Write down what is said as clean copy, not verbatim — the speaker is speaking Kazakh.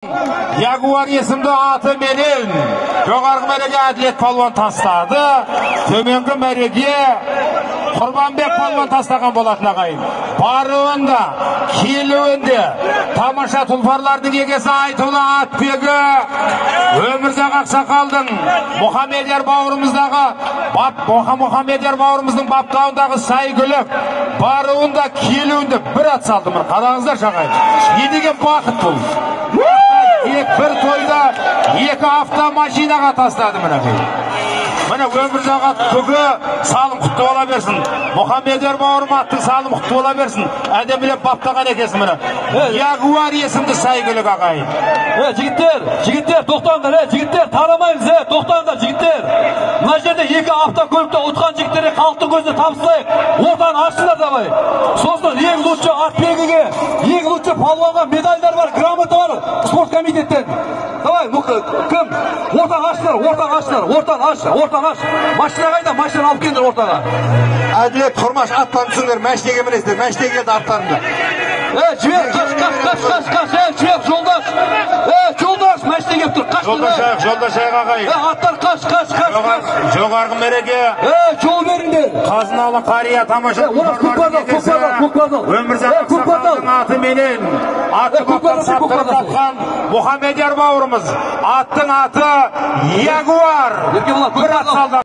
Ягуар есімді аты менен жоғарғы мәреге Әділет палуан тастады. Төменгі мәреге Құрбанбек палуан тастаған болатын ағайын. Баруында, келуінде тамаша тұлпарлардың егесі айтулы атбегі Өмірзақ Ақсақалдың Мұхамедияр бауырымыздың баптауындағы сайгүлік баруында, келуінде бір ат салды. Қараңыздар шағайын. Не деген бақыт бұл? Bir toyda екі автомашинаға тастады мінекей. Міне Өмірзақ түгі салым құтты бола берсін. Мұхамедияр бауырым аттың салым құтты бола берсін. Әдемілеп баптаған екесін міне. Ягуар есімді сайгүлік ағайын. Жігіттер, тоқтаңдар, жігіттер, тарамаймыз, тоқтаңдар, жігіттер. Мына жерде екі автокөлікті ұтқан жігіттерге халықтың көзіне табыстайық. Ортаны ашсындар давай. Сосын ең лучший атбегіге, ең лучший палуанға медальдар бар, грамота бар спорт комитеттен. Давай, кім? Ортаны ашсындар, ортаны аш. Машина қайда? Машина алып келдіңдер ортаға. Әділет, Құрмаш, аттанысыңдар, мәштеге мінесіңдер, мәштеге аттаныңдар. Жібек, жібек, жолдаш, мәштеге тұр, Жолдаш ағайын. Аттар қаш. Жоғарғы мереге. Жол беріңдер. Қазыналы қария тамаша Өмірзақ Ақсақалдың аты менен аты баптан саптырып тапқан Мұхамедияр бауырымыз. Аттың аты Ягуар. Bir at saldı.